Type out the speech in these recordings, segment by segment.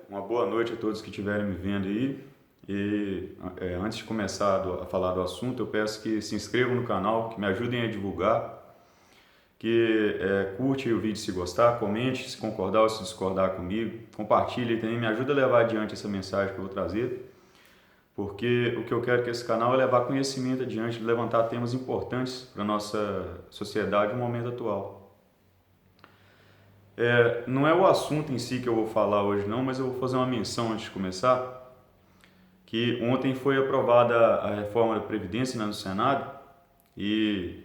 Uma boa noite a todos que estiverem me vendo aí. Antes de começar a falar do assunto, eu peço que se inscrevam no canal, que me ajudem a divulgar, curte o vídeo se gostar, comente se concordar ou se discordar comigo, compartilhe também, me ajuda a levar adiante essa mensagem que eu vou trazer, porque o que eu quero com esse canal é levar conhecimento adiante, levantar temas importantes para a nossa sociedade no momento atual. Não é o assunto em si que eu vou falar hoje não, mas eu vou fazer uma menção antes de começar, que ontem foi aprovada a reforma da Previdência, né, no Senado, e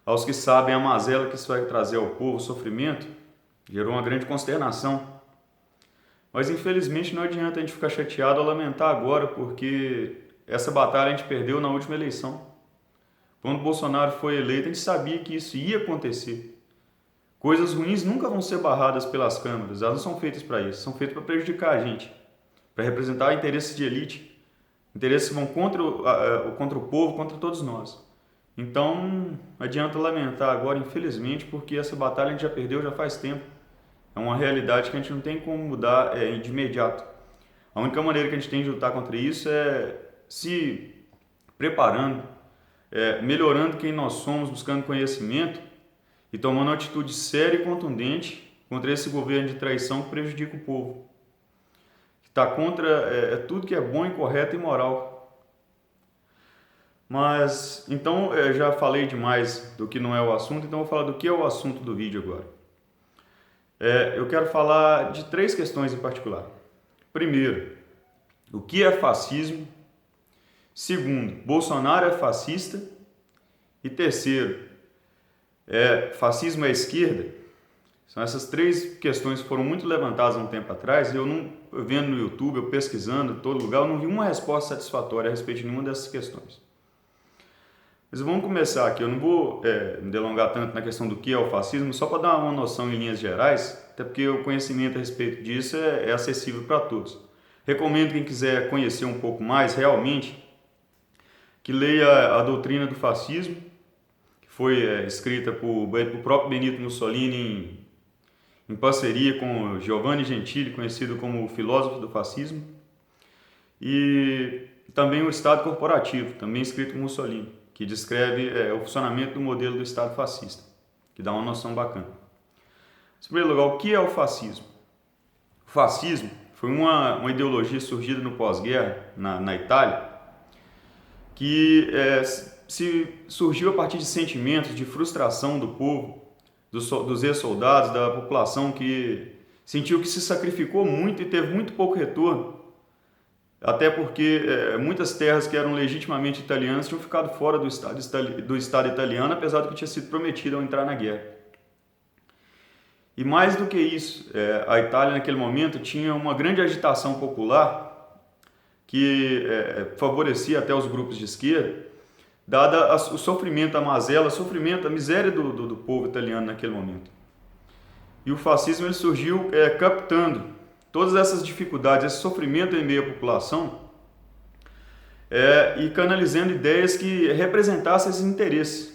aos que sabem a mazela que isso vai trazer ao povo, o sofrimento, gerou uma grande consternação. Mas infelizmente não adianta a gente ficar chateado ou lamentar agora, porque essa batalha a gente perdeu na última eleição. Quando Bolsonaro foi eleito, a gente sabia que isso ia acontecer. Coisas ruins nunca vão ser barradas pelas câmaras, elas não são feitas para isso, são feitas para prejudicar a gente, para representar interesses de elite, interesses que vão contra o povo, contra todos nós. Então, não adianta lamentar agora, infelizmente, porque essa batalha a gente já perdeu já faz tempo. É uma realidade que a gente não tem como mudar de imediato. A única maneira que a gente tem de lutar contra isso é se preparando, melhorando quem nós somos, buscando conhecimento e tomando uma atitude séria e contundente contra esse governo de traição que prejudica o povo. Está contra tudo que é bom, correto e moral. Mas, então, já falei demais do que não é o assunto, então vou falar do que é o assunto do vídeo agora. Eu quero falar de 3 questões em particular. Primeiro, o que é fascismo? Segundo, Bolsonaro é fascista? E terceiro, fascismo é esquerda? São essas 3 questões que foram muito levantadas há um tempo atrás e vendo no YouTube, eu pesquisando em todo lugar, eu não vi uma resposta satisfatória a respeito de nenhuma dessas questões. Mas vamos começar aqui, eu não vou me delongar tanto na questão do que é o fascismo, só para dar uma noção em linhas gerais, até porque o conhecimento a respeito disso é acessível para todos. Recomendo quem quiser conhecer um pouco mais, realmente, que leia a doutrina do fascismo, que foi escrita por próprio Benito Mussolini em parceria com Giovanni Gentili, conhecido como o filósofo do fascismo, e também o Estado Corporativo, também escrito por Mussolini, que descreve o funcionamento do modelo do Estado fascista, que dá uma noção bacana. Em primeiro lugar, o que é o fascismo? O fascismo foi uma ideologia surgida no pós-guerra, na Itália, que surgiu a partir de sentimentos de frustração do povo, dos ex-soldados, da população que sentiu que se sacrificou muito e teve muito pouco retorno, até porque muitas terras que eram legitimamente italianas tinham ficado fora do Estado italiano, apesar do que tinha sido prometido ao entrar na guerra. E mais do que isso, a Itália naquele momento tinha uma grande agitação popular que favorecia até os grupos de esquerda, dada o sofrimento, a mazela, a miséria do povo italiano naquele momento. E o fascismo ele surgiu captando todas essas dificuldades, esse sofrimento em meio à população e canalizando ideias que representassem esses interesses.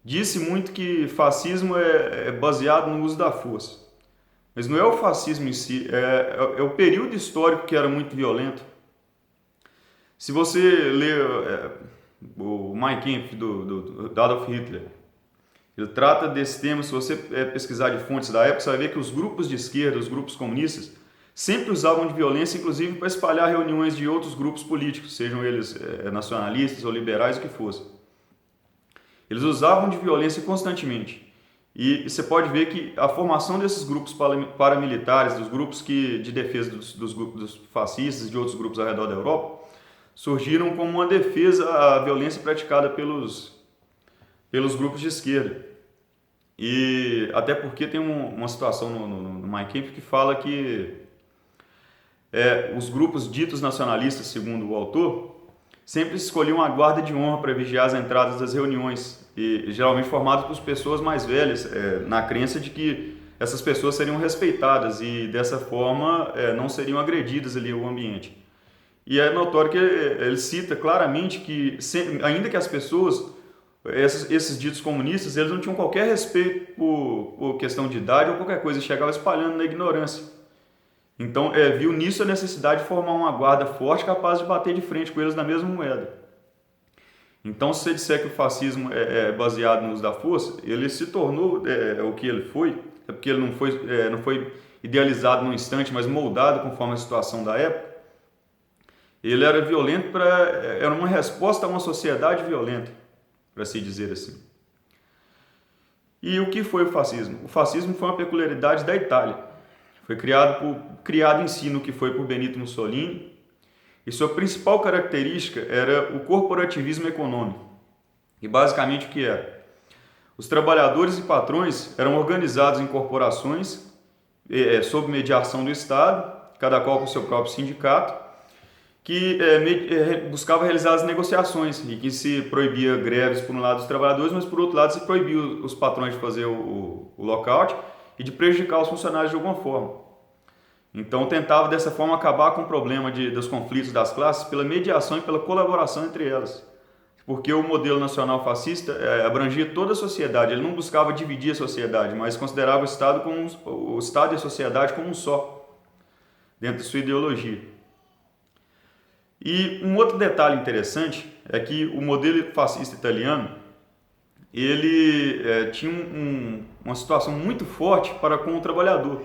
Disse muito que fascismo é baseado no uso da força, mas não é o fascismo em si, é o período histórico que era muito violento. Se você ler o Mein Kampf do Adolf Hitler, ele trata desse tema. Se você pesquisar de fontes da época, você vai ver que os grupos de esquerda, os grupos comunistas, sempre usavam de violência, inclusive para espalhar reuniões de outros grupos políticos, sejam eles nacionalistas ou liberais, o que fosse. Eles usavam de violência constantemente. E você pode ver que a formação desses grupos paramilitares, dos grupos de defesa dos fascistas e de outros grupos ao redor da Europa, surgiram como uma defesa à violência praticada pelos grupos de esquerda. E até porque tem uma situação no Mein Kampf que fala que os grupos ditos nacionalistas, segundo o autor, sempre escolhiam a guarda de honra para vigiar as entradas das reuniões, e geralmente formados por pessoas mais velhas, na crença de que essas pessoas seriam respeitadas e dessa forma não seriam agredidas ali o ambiente. E é notório que ele cita claramente que, ainda que as pessoas, esses ditos comunistas, eles não tinham qualquer respeito por questão de idade ou qualquer coisa, chegavam espalhando na ignorância. Então, viu nisso a necessidade de formar uma guarda forte capaz de bater de frente com eles na mesma moeda. Então, se você disser que o fascismo é baseado no uso da força, ele se tornou o que ele foi, porque ele não foi idealizado num instante, mas moldado conforme a situação da época. Ele era violento, era uma resposta a uma sociedade violenta, para se dizer assim. E o que foi o fascismo? O fascismo foi uma peculiaridade da Itália. Foi criado em si no que foi por Benito Mussolini, e sua principal característica era o corporativismo econômico. E basicamente o que era? Os trabalhadores e patrões eram organizados em corporações sob mediação do Estado, cada qual com seu próprio sindicato, que buscava realizar as negociações e que se proibia greves por um lado dos trabalhadores, mas por outro lado se proibia os patrões de fazer o lockout e de prejudicar os funcionários de alguma forma. Então tentava dessa forma acabar com o problema dos conflitos das classes pela mediação e pela colaboração entre elas. Porque o modelo nacional fascista abrangia toda a sociedade, ele não buscava dividir a sociedade, mas considerava o Estado e a sociedade como um só, dentro de sua ideologia. E um outro detalhe interessante é que o modelo fascista italiano, ele tinha uma situação muito forte para com o trabalhador.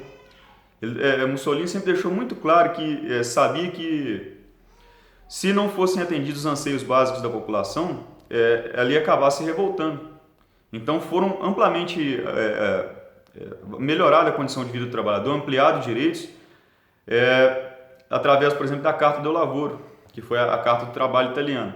Mussolini sempre deixou muito claro que sabia que se não fossem atendidos os anseios básicos da população, ela ia acabar se revoltando. Então foram amplamente melhorada a condição de vida do trabalhador, ampliados os direitos, através, por exemplo, da Carta do Lavoro, que foi a Carta do Trabalho italiana.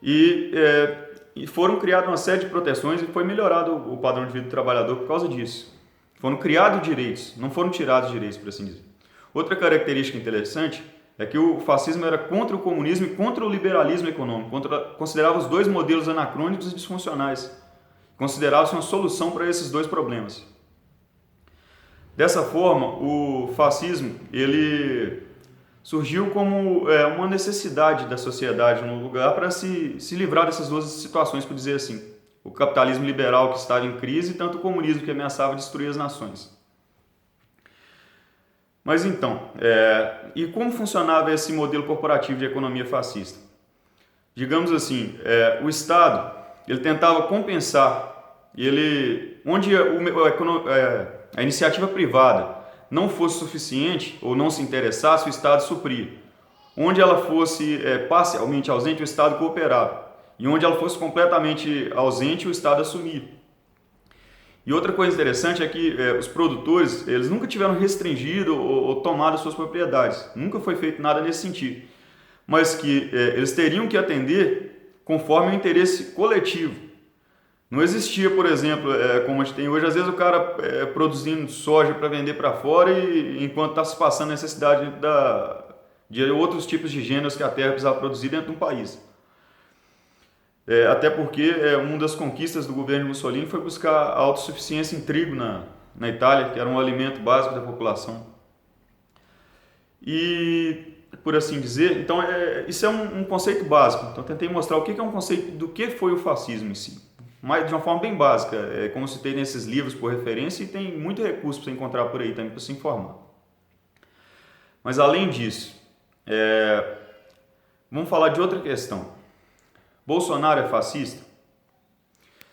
E foram criadas uma série de proteções e foi melhorado o padrão de vida do trabalhador por causa disso. Foram criados direitos, não foram tirados direitos, por assim dizer. Outra característica interessante é que o fascismo era contra o comunismo e contra o liberalismo econômico, considerava os dois modelos anacrônicos e disfuncionais, considerava-se uma solução para esses dois problemas. Dessa forma, o fascismo ele surgiu como uma necessidade da sociedade num lugar para se livrar dessas duas situações, por dizer assim. O capitalismo liberal que estava em crise e tanto o comunismo que ameaçava destruir as nações. Mas então, e como funcionava esse modelo corporativo de economia fascista? Digamos assim, o Estado ele tentava compensar, onde a iniciativa privada não fosse suficiente ou não se interessasse, o Estado supria. Onde ela fosse parcialmente ausente, o Estado cooperava. E onde ela fosse completamente ausente, o Estado assumia. E outra coisa interessante é que os produtores, eles nunca tiveram restringido ou tomado suas propriedades. Nunca foi feito nada nesse sentido. Mas que eles teriam que atender conforme o interesse coletivo. Não existia, por exemplo, como a gente tem hoje, às vezes o cara produzindo soja para vender para fora e enquanto está se passando a necessidade de outros tipos de gêneros que a terra precisava produzir dentro de um país. Até porque uma das conquistas do governo Mussolini foi buscar a autossuficiência em trigo na Itália, que era um alimento básico da população. E, por assim dizer, então isso é um conceito básico. Então tentei mostrar o que é um conceito do que foi o fascismo em si. Mas de uma forma bem básica, como citei nesses livros por referência, e tem muito recurso para você encontrar por aí também para se informar. Mas além disso, vamos falar de outra questão. Bolsonaro é fascista?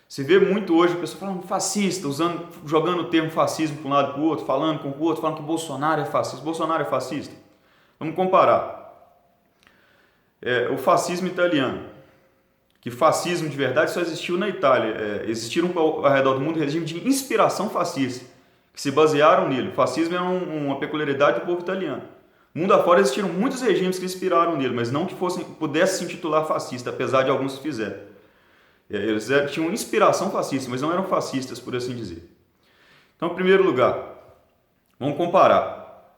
Se vê muito hoje o pessoal falando fascista, jogando o termo fascismo para um lado e para o outro, falando com o outro, falando que Bolsonaro é fascista. Bolsonaro é fascista? Vamos comparar. O fascismo italiano, que fascismo de verdade só existiu na Itália. Existiram ao redor do mundo regimes de inspiração fascista, que se basearam nele. O fascismo é uma peculiaridade do povo italiano. Mundo afora existiram muitos regimes que inspiraram nele, mas não que pudesse se intitular fascista, apesar de alguns fizerem. Eles tinham inspiração fascista, mas não eram fascistas, por assim dizer. Então, em primeiro lugar, vamos comparar.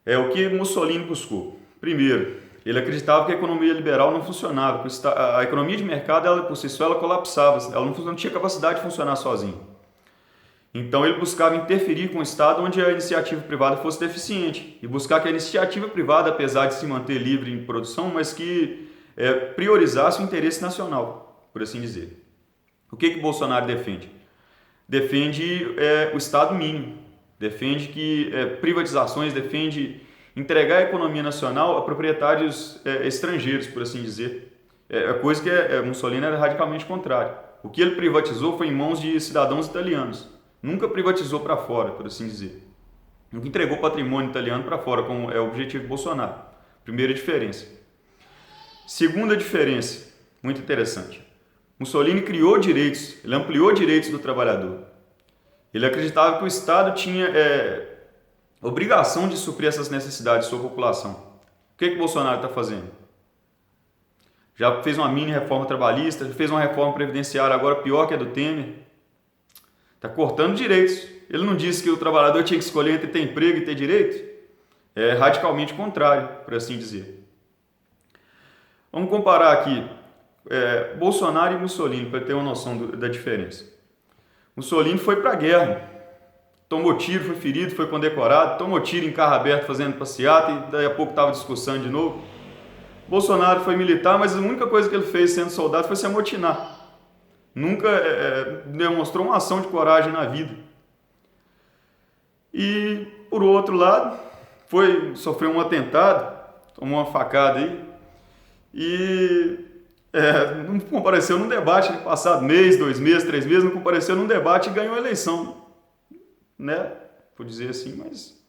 O que Mussolini buscou? Primeiro, ele acreditava que a economia liberal não funcionava, que a economia de mercado, ela, por si só, ela colapsava, ela não tinha capacidade de funcionar sozinha. Então ele buscava interferir com o Estado onde a iniciativa privada fosse deficiente e buscar que a iniciativa privada, apesar de se manter livre em produção, mas que priorizasse o interesse nacional, por assim dizer. O que Bolsonaro defende? Defende o Estado mínimo, defende que privatizações, defende entregar a economia nacional a proprietários estrangeiros, por assim dizer. Coisa que Mussolini era radicalmente contrário. O que ele privatizou foi em mãos de cidadãos italianos. Nunca privatizou para fora, por assim dizer. Nunca entregou patrimônio italiano para fora, como é o objetivo de Bolsonaro. Primeira diferença. Segunda diferença, muito interessante. Mussolini criou direitos, ele ampliou direitos do trabalhador. Ele acreditava que o Estado tinha obrigação de suprir essas necessidades de sua população. O que Bolsonaro está fazendo? Já fez uma mini reforma trabalhista, já fez uma reforma previdenciária, agora pior que a do Temer. Está cortando direitos. Ele não disse que o trabalhador tinha que escolher entre ter emprego e ter direito? É radicalmente contrário, por assim dizer. Vamos comparar aqui Bolsonaro e Mussolini, para ter uma noção da diferença. Mussolini foi para a guerra, tomou tiro, foi ferido, foi condecorado, tomou tiro em carro aberto fazendo passeata e daí a pouco estava discussando de novo. Bolsonaro foi militar, mas a única coisa que ele fez sendo soldado foi se amotinar. Nunca demonstrou uma ação de coragem na vida. E, por outro lado, sofreu um atentado, tomou uma facada aí, e não compareceu num debate, passado mês, 2 meses, 3 meses, não compareceu num debate e ganhou a eleição, né? Por dizer assim, mas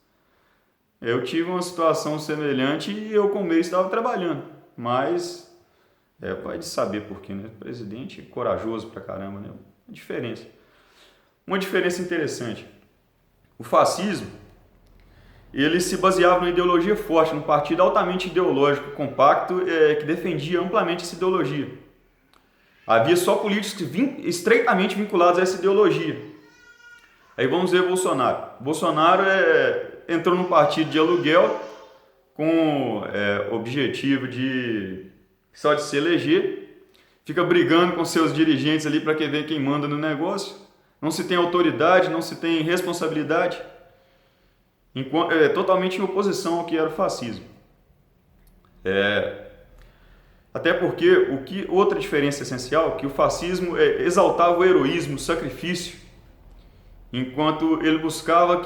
eu tive uma situação semelhante e eu com o mês estava trabalhando, mas vai de saber por quê, né? O presidente é corajoso pra caramba, né? Uma diferença interessante. O fascismo, ele se baseava numa ideologia forte, num partido altamente ideológico, compacto, que defendia amplamente essa ideologia. Havia só políticos estreitamente vinculados a essa ideologia. Aí vamos ver Bolsonaro. Bolsonaro entrou num partido de aluguel com objetivo só de se eleger, fica brigando com seus dirigentes ali para ver quem manda no negócio. Não se tem autoridade, não se tem responsabilidade. Totalmente em oposição ao que era o fascismo. Até porque outra diferença essencial é que o fascismo exaltava o heroísmo, o sacrifício, enquanto ele buscava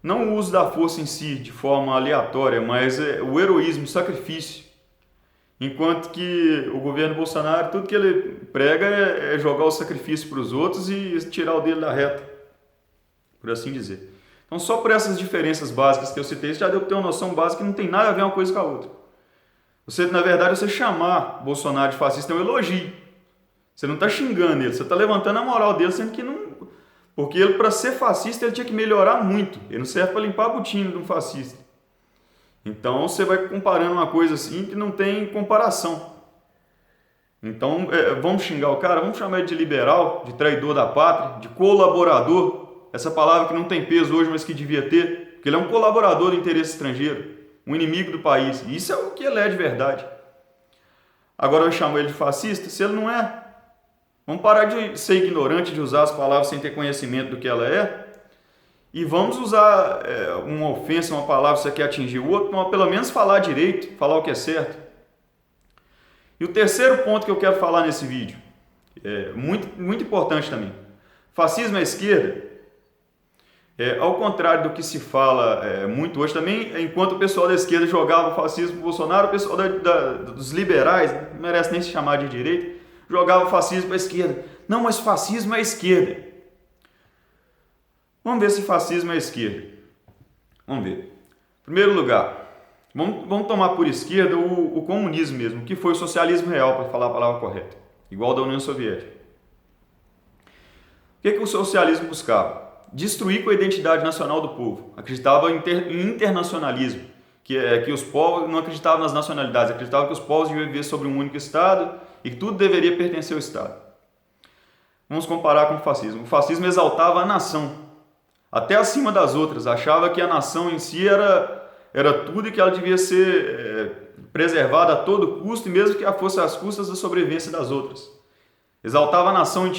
não o uso da força em si, de forma aleatória, mas o heroísmo, o sacrifício. Enquanto que o governo Bolsonaro, tudo que ele prega é jogar o sacrifício para os outros e tirar o dele da reta, por assim dizer. Então, só por essas diferenças básicas que eu citei, você já deu para ter uma noção básica que não tem nada a ver uma coisa com a outra. Na verdade, você chamar Bolsonaro de fascista é um elogio. Você não está xingando ele, você está levantando a moral dele, sendo que não... Porque ele, para ser fascista, ele tinha que melhorar muito. Ele não serve para limpar a botina de um fascista. Então, você vai comparando uma coisa assim que não tem comparação. Então, vamos xingar o cara? Vamos chamar ele de liberal, de traidor da pátria, de colaborador. Essa palavra que não tem peso hoje, mas que devia ter. Porque ele é um colaborador do interesse estrangeiro, um inimigo do país. E isso é o que ele é de verdade. Agora eu chamo ele de fascista? Se ele não é, vamos parar de ser ignorante, de usar as palavras sem ter conhecimento do que ela é. E vamos usar uma ofensa, uma palavra que você quer atingir o outro, mas pelo menos falar direito, falar o que é certo. E o terceiro ponto que eu quero falar nesse vídeo, muito, muito importante também. Fascismo à esquerda, ao contrário do que se fala muito hoje também, enquanto o pessoal da esquerda jogava o fascismo para o Bolsonaro, o pessoal dos liberais, não merece nem se chamar de direita, jogava o fascismo para a esquerda. Não, mas fascismo é à esquerda. Vamos ver se fascismo é esquerda. Vamos ver. Em primeiro lugar, vamos tomar por esquerda o comunismo mesmo, que foi o socialismo real, para falar a palavra correta, igual da União Soviética. O que o socialismo buscava? Destruir com a identidade nacional do povo. Acreditava em internacionalismo, que os povos não acreditavam nas nacionalidades, acreditavam que os povos deviam viver sobre um único Estado e que tudo deveria pertencer ao Estado. Vamos comparar com o fascismo. O fascismo exaltava a nação, até acima das outras, achava que a nação em si era tudo e que ela devia ser preservada a todo custo, e mesmo que fosse às custas da sobrevivência das outras. Exaltava a nação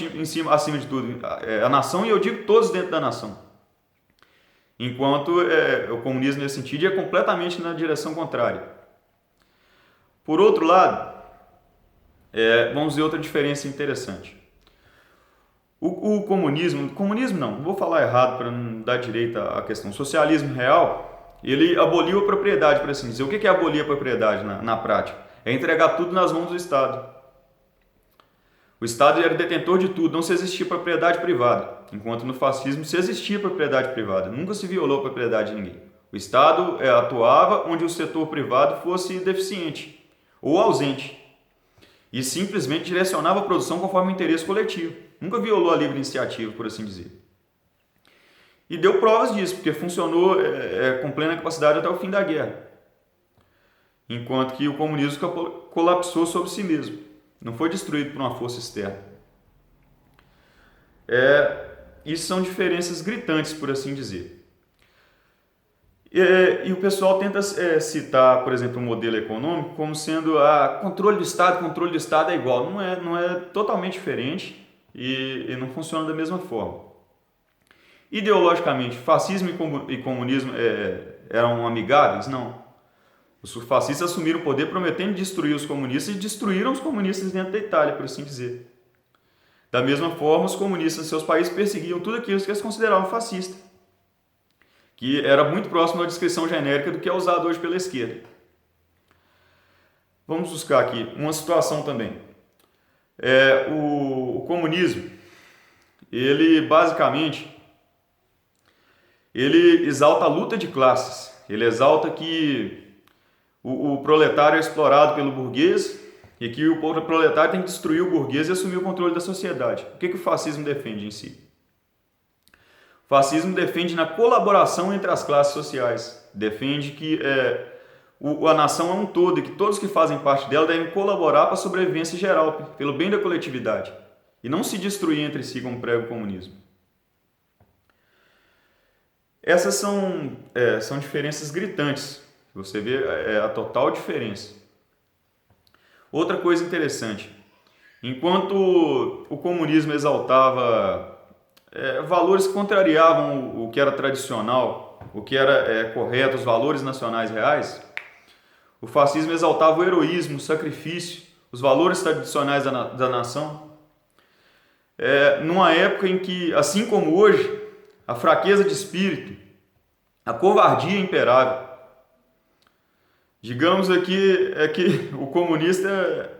acima de tudo, a nação, e eu digo todos dentro da nação. Enquanto o comunismo nesse sentido é completamente na direção contrária. Por outro lado, vamos ver outra diferença interessante. O comunismo não vou falar errado para não dar direito à questão. O socialismo real, ele aboliu a propriedade, por assim dizer. O que é abolir a propriedade na prática? É entregar tudo nas mãos do Estado. O Estado era detentor de tudo, não se existia propriedade privada. Enquanto no fascismo se existia propriedade privada, nunca se violou a propriedade de ninguém. O Estado atuava onde o setor privado fosse deficiente ou ausente e simplesmente direcionava a produção conforme o interesse coletivo. Nunca violou a livre iniciativa, por assim dizer. E deu provas disso, porque funcionou com plena capacidade até o fim da guerra. Enquanto que o comunismo colapsou sobre si mesmo. Não foi destruído por uma força externa. Isso são diferenças gritantes, por assim dizer. E o pessoal tenta citar, por exemplo, o modelo econômico como sendo controle do Estado é igual. Não é totalmente diferente e não funciona da mesma forma. Ideologicamente, fascismo e comunismo eram amigáveis? Não. Os fascistas assumiram o poder prometendo destruir os comunistas e destruíram os comunistas dentro da Itália, por assim dizer. Da mesma forma, os comunistas em seus países perseguiam tudo aquilo que eles consideravam fascista, que era muito próximo da descrição genérica do que é usado hoje pela esquerda. Vamos buscar aqui uma situação também. O comunismo, ele basicamente, ele exalta a luta de classes, ele exalta que o proletário é explorado pelo burguês e que o proletário tem que destruir o burguês e assumir o controle da sociedade. O que o fascismo defende em si? O fascismo defende na colaboração entre as classes sociais, defende que a nação é um todo e que todos que fazem parte dela devem colaborar para a sobrevivência geral, pelo bem da coletividade, e não se destruir entre si como prega o comunismo. Essas são diferenças gritantes. Você vê a total diferença. Outra coisa interessante, enquanto o comunismo exaltava valores que contrariavam o que era tradicional, o que era correto, os valores nacionais reais, o fascismo exaltava o heroísmo, o sacrifício, os valores tradicionais da nação. Numa época em que, assim como hoje, a fraqueza de espírito, a covardia imperava. Digamos aqui que o comunista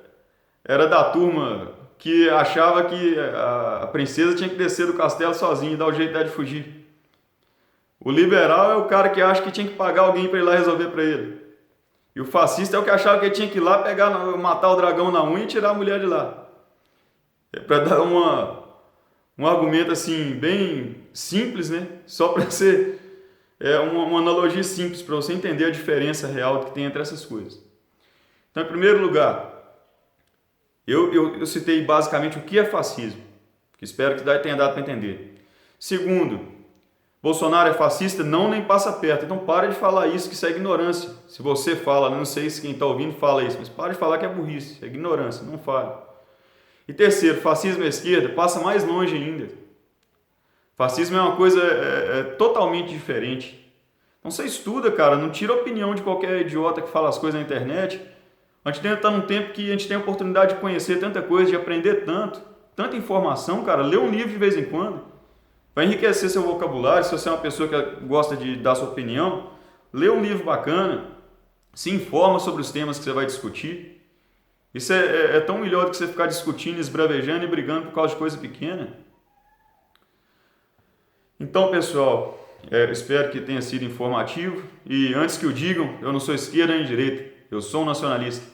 era da turma que achava que a princesa tinha que descer do castelo sozinha e dar o jeito de fugir. O liberal é o cara que acha que tinha que pagar alguém para ir lá resolver para ele. E o fascista é o que achava que ele tinha que ir lá matar o dragão na unha e tirar a mulher de lá. Para dar um argumento assim bem simples, né? Só para ser uma analogia simples para você entender a diferença real que tem entre essas coisas. Então, em primeiro lugar, eu citei basicamente o que é fascismo, que espero que tenha dado para entender. Segundo, Bolsonaro é fascista? Não, nem passa perto. Então para de falar isso, que isso é ignorância. Se você fala, não sei se quem está ouvindo fala isso, mas para de falar que é burrice, é ignorância, não fale. E terceiro, fascismo à esquerda, passa mais longe ainda. Fascismo é uma coisa totalmente diferente. Então você estuda, cara, não tira a opinião de qualquer idiota que fala as coisas na internet. A gente está num tempo que a gente tem a oportunidade de conhecer tanta coisa, de aprender tanta informação, cara. Lê um livro de vez em quando. Vai enriquecer seu vocabulário. Se você é uma pessoa que gosta de dar sua opinião, lê um livro bacana, se informa sobre os temas que você vai discutir. Isso é tão melhor do que você ficar discutindo, esbravejando e brigando por causa de coisa pequena. Então, pessoal, espero que tenha sido informativo. E antes que o digam, eu não sou esquerda nem direita, eu sou um nacionalista.